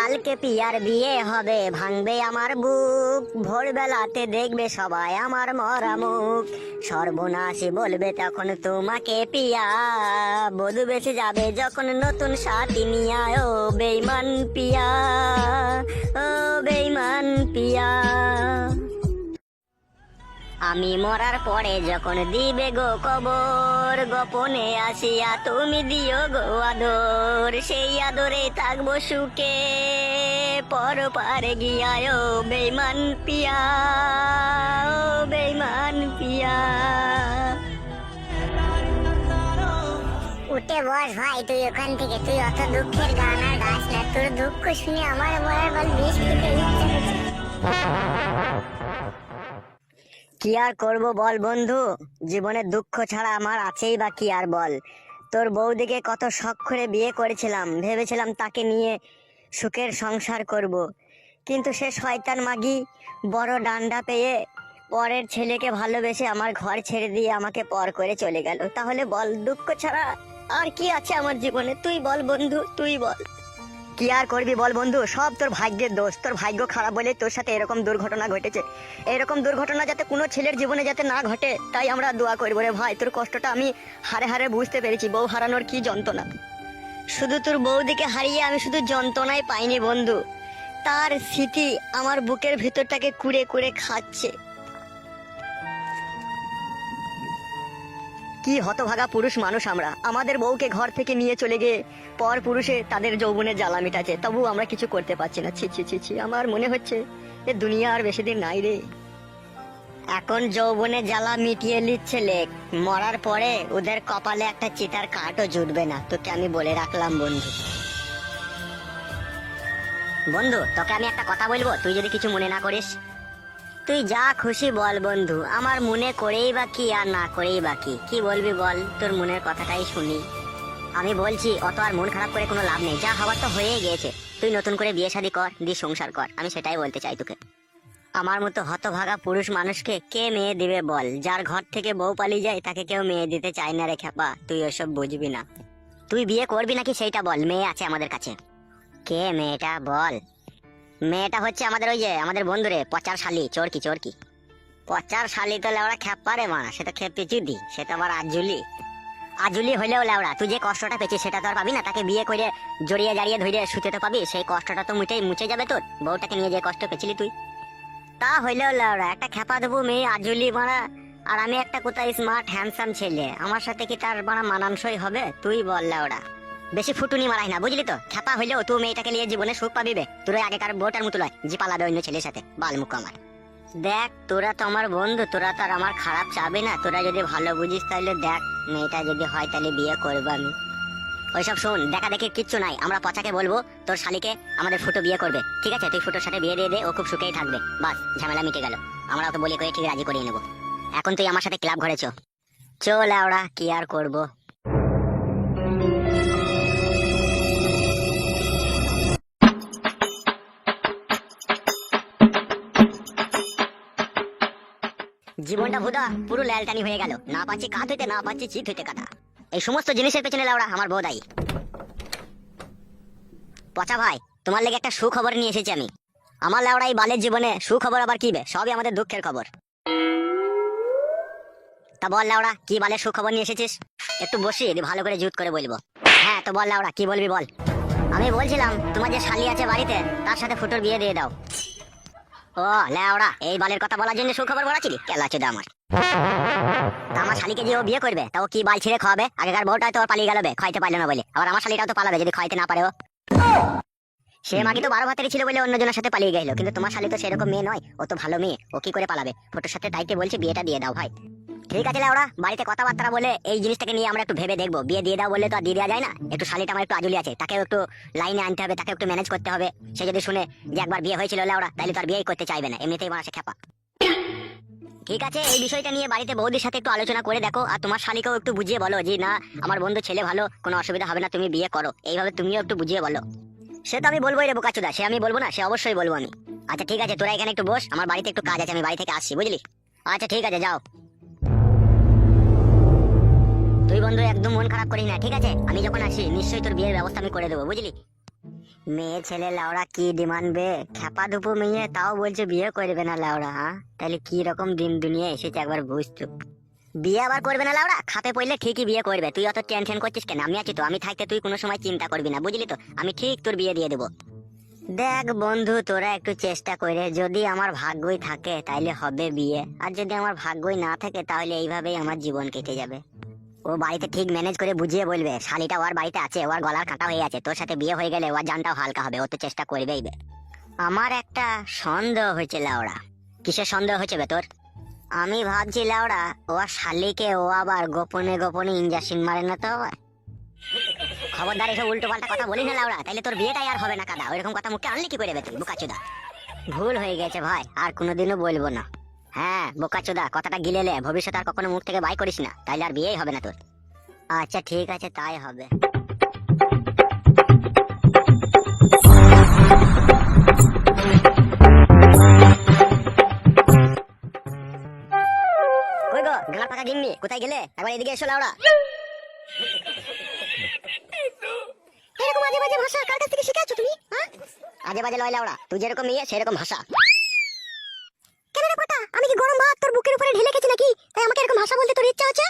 কালকে পিয়ার বিয়ে হবে, ভাঙবে আমার বুক, ভোরবেলাতে দেখবে সবাই আমার মরা মুখ। সর্বনাশী বলবে তখন তোমাকে পিয়া, বধূ বেঁচে যাবে যখন নতুন সাথী নিয়া। ও বেইমান পিয়া, ও বেইমান পিয়া। আমি মরার পরে যখন দিবে গো কবর, গোপনে আসিয়া তুমি দিও গো আদর। সেই আদরে থাকবো সুখে পর পারে গিয়া। ও বেইমান পিয়া, ও বেইমান পিয়া। উঠে বস ভাই, তুই ওখান থেকে। তুই অত দুঃখের গান আর গাছ না। তোর দুঃখ শুনে আমার মরার বল বিষ খেতে ইচ্ছে হচ্ছে। কি আর করবো বল বন্ধু, জীবনে দুঃখ ছাড়া আমার আছেই বা কি আর বল। তোর বৌদিকে কত শখ করে বিয়ে করেছিলাম, ভেবেছিলাম তাকে নিয়ে সুখের সংসার করব। কিন্তু সে শয়তান মাগি বড় ডান্ডা পেয়ে পরের ছেলেকে ভালোবেসে আমার ঘর ছেড়ে দিয়ে আমাকে পর করে চলে গেল। তাহলে বল, দুঃখ ছাড়া আর কি আছে আমার জীবনে? তুই বল বন্ধু, তুই বল। কি আর করবি বল বন্ধু, সব তোর ভাগ্যের দোষ। তোর ভাগ্য খারাপ বলে তোর সাথে এরকম দুর্ঘটনা ঘটেছে। এরকম দুর্ঘটনা যাতে কোনো ছেলের জীবনে যাতে না ঘটে, তাই আমরা দোয়া করবো রে ভাই। তোর কষ্টটা আমি হারে হারে বুঝতে পেরেছি। বউ হারানোর কি যন্ত্রণা। শুধু তোর বউদিকে হারিয়ে আমি শুধু যন্ত্রণাই পাইনি বন্ধু, তার স্মৃতি আমার বুকের ভিতরটাকে কুড়ে কুড়ে খাচ্ছে। কি হতভাগা পুরুষ মানুষ আমরা। আমাদের বউকে ঘর থেকে নিয়ে চলে গিয়ে পর পুরুষে তাদের যৌবনের জ্বালা মিটাচ্ছে, তবু আমরা কিছু করতে পারছি না। ছি ছি ছি ছি, আমার মনে হচ্ছে এ দুনিয়া আর বেশি দিন নাই রে। এখন যৌবনে জ্বালা মিটিয়ে নিচ্ছে লেক, মরার পরে ওদের কপালে একটা চিতার কাঠও জুটবে না। তোকে আমি বলে রাখলাম বন্ধু। বন্ধু, তোকে আমি একটা কথা বলবো, তুই যদি কিছু মনে না করিস। তুই যা খুশি বল বন্ধু, আমার মনে করেই বা কি আর না করেই বা কি। কি বলবি বল, তোর মনের কথাটাই শুনি। আমি বলছি অত আর মন খারাপ করে কোনো লাভ নেই, যা হওয়ার তো হয়েই গিয়েছে। তুই নতুন করে বিয়ে শাদী কর, দিয়ে সংসার কর, আমি সেটাই বলতে চাই তোকে। আমার মতো হতভাগা পুরুষ মানুষকে কে মেয়ে দিবে বল? যার ঘর থেকে বউ পালিয়ে যায় তাকে কেউ মেয়ে দিতে চায় না রে খেপা। তুই ওসব বুঝবি না। তুই বিয়ে করবি নাকি সেইটা বল, মেয়ে আছে আমাদের কাছে। কে মেয়েটা বল? মেয়েটা হচ্ছে আমাদের ওই যে আমাদের বন্ধুরে পচার শালি, চোরকি চোরকি। পচার শালি তো লেওড়া খেপা রে মা, সেটা খেপে চুদি, সেটা আবার আজুলি। আজুলি হইলেও লেওড়া, তুই যে কষ্টটা পেয়েছিস সেটা তো আর পাবি না। তাকে বিয়ে করে জড়িয়ে জাড়িয়ে ধরে শুতে তো পাবি, সেই কষ্টটা তো মুছে যাবে তোর। বউটাকে নিয়ে যে কষ্ট পেয়েছিলি তুই, তা হইলেও লেওড়া একটা খেপা দেবো মেয়ে আজুলি মারা। আর আমি একটা কোথায় স্মার্ট হ্যান্ডসাম ছেলে, আমার সাথে কি তার মারা মানানসই হবে? তুই বল লেওড়া। বেশি ফুটুনি মারাই না, বুঝলি তো? খেপা হইলেও তুই মেয়েটাকে নিয়ে জীবনে সুখ পাবিবে। তোর আগেকার বউটার মতো লয় যে পালাবে অন্য ছেলের সাথে। বালমুখ আমার। দেখ, তোরা তো আমার বন্ধু, তোরা তো আর আমার খারাপ চাবি না। তোরা যদি ভালো বুঝিস তাহলে দেখ, মেয়েটা যদি হয় তাহলে বিয়ে করবো আমি। ওইসব শোন, দেখা দেখি কিচ্ছু নাই। আমরা পচাকে বলবো তোর শালিকে আমাদের ফুটো বিয়ে করবে, ঠিক আছে? তুই ফুটোর সাথে বিয়ে দিয়ে দে, ও খুব সুখেই থাকবে। বাস, ঝামেলা মিটে গেল। আমরা ওকে বলি করে ঠিক রাজি করিয়ে নেবো। এখন তুই আমার সাথে ক্লাব ঘরে চল আওড়া, কি আর করবো। জীবনটা ভুদা পুরো ল্যালটানি হয়ে গেল। না পাচ্ছি কাঠ হইতে, না পাচ্ছি চিত হইতে কাটা। এই সমস্ত জিনিসের পেছনে লাউড়া আমার বউ দায়ী। পচা ভাই, তোমার লেগে একটা সুখবর নিয়ে এসেছি আমি। আমার লাউড়া এই বালের জীবনে সুখবর আবার কি বে, সবই আমাদের দুঃখের খবর। তা বল লাউড়া, কি বালের সুখবর নিয়ে এসেছিস? একটু বসি, ভালো করে জুত করে বলবো। হ্যাঁ তো বল লাউড়া, কি বলবি বল। আমি বলছিলাম তোমার যে শালি আছে বাড়িতে, তার সাথে ফুটোর বিয়ে দিয়ে দাও। ও লেওড়া, এই বালের কথা বলার জন্য সুখবর বলাছিলি? কেলা চোদা আমার। তা আমার শালিকে যে ও বিয়ে করবে, তা ও কি বাল ছিঁড়ে খাওয়াবে? আগেকার বউটাই তো পালিয়ে গেল, খাইতে পারলো না বলে। আবার আমার শালিটাও তো পালাবে যদি খাইতে না পারে ও। সে মাগি তো 12 ভাতেরই ছিল বলে অন্যজনের সাথে পালিয়ে গেল, কিন্তু তোমার শালি তো সেরকম মেয়ে নয়, ও তো ভালো মেয়ে, ও কি করে পালাবে? ফটোর সাথে তাইতে বলছে বিয়েটা দিয়ে দাও ভাই। ঠিক আছে লেওড়া, বাড়িতে কথাবার্তা বলে এই জিনিসটাকে নিয়ে আমরা একটু ভেবে দেখবো। বিয়ে দিয়ে দাও বললে তো আর দিয়ে দেওয়া যায় না। একটু শালিটা আমার একটু আজুলি আছে, তাকেও একটু লাইনে আনতে হবে, তাকে একটু ম্যানেজ করতে হবে। সে যদি শুনে যে একবার বিয়ে হয়েছিল লেওড়া, তাহলে তো আর বিয়েই করতে চাইবে না, এমনিতেই মারা সে খেপা। ঠিক আছে, এই বিষয়টা নিয়ে বাড়িতে বৌদির সাথে একটু আলোচনা করে দেখো, আর তোমার শালিকেও একটু বুঝিয়ে বলো যে না, আমার বন্ধু ছেলে ভালো, কোনো অসুবিধা হবে না, তুমি বিয়ে করো। এইভাবে তুমিও একটু বুঝিয়ে বলো। সে তো আমি বলবোই রে বোকাচোদা, সে আমি বলবো না? সে অবশ্যই বলবো আমি। আচ্ছা ঠিক আছে, তোরা এখানে একটু বস, আমার বাড়িতে একটু কাজ আছে, আমি বাড়ি থেকে আসছি, বুঝলি? আচ্ছা ঠিক আছে, যাও। তুই বন্ধু একদম মন খারাপ করিস না, ঠিক আছে? আমি যখন আসি নিশ্চয়ই তোর বিয়ের ব্যবস্থা আমি করে দেবো, বুঝলি? মেয়ে ছেলে লাউড়া কি ডিমান্ড বে? খেপা দুপু মেয়ে, তাও বলছে বিয়ে করবে না লাউড়া। হ্যাঁ, তাহলে কি রকম দিন দুনিয়া এসেছে একবার বুঝছো। বিয়ে আবার করবে না লাউড়া? খাপে পড়লে ঠিকই বিয়ে করবে। তুই অত টেনশন করছিস কেন? আমি আছি তো, আমি থাকতে তুই কোনো সময় চিন্তা করবি না, বুঝলি তো? আমি ঠিক তোর বিয়ে দিয়ে দেবো। দেখ বন্ধু, তোরা একটু চেষ্টা করে, যদি আমার ভাগ্যই থাকে তাইলে হবে বিয়ে, আর যদি আমার ভাগ্যই না থাকে তাহলে এইভাবেই আমার জীবন কেটে যাবে। ও বাড়িতে ঠিক ম্যানেজ করে বুঝিয়ে বলবে, শালিটা ওর বাড়িতে আছে, ওর গলার কাঁটা হয়ে আছে, তোর সাথে বিয়ে হয়ে গেলে ওর জানটাও হালকা হবে, ও তো চেষ্টা করবেই বে। আমার একটা সন্দেহ হয়েছে লাউড়া। কিসের সন্দেহ হয়েছে বে তোর? আমি ভাবছি লাউড়া, ও শালিকে ও আবার গোপনে গোপনে ইঞ্জেকশন মারে না তো আবার? খবরদার এসব উল্টো পাল্টা কথা বলিস না লাউড়া, তাইলে তোর বিয়েটাই আর হবে না কাদা। ওইরকম কথা মুখে আনলি কি করে বে তুই, বোকাচোদা? ভুল হয়ে গেছে ভাই, আর কোনোদিনও বলবো না। হ্যাঁ বোকাচোদা, কথাটা গিলেলে ভবিষ্যতে আর কখনো মুখ থেকে বাই করিস না, তাইলে আর বিয়েই হবে না তোর। আচ্ছা ঠিক আছে, তাই হবে। কই গো গাঁড় পাকা গিন্নি, কোথায় গেলে? একবার এদিকে এসো লাউড়া। এরকম আজে বাজে ভাষা কার কাছ থেকে শিখেছো তুমি? হ্যাঁ, আজে বাজে লয় লাউড়া, তুই যেরকম মেয়ে সেরকম ভাষা। কেন রে পাটা, আমি কি গরম ভাত তোর বুকের উপরে ঢেলে গেছি নাকি? তাই আমাকে এরকম ভাষা বলতে তোর ইচ্ছা হচ্ছে?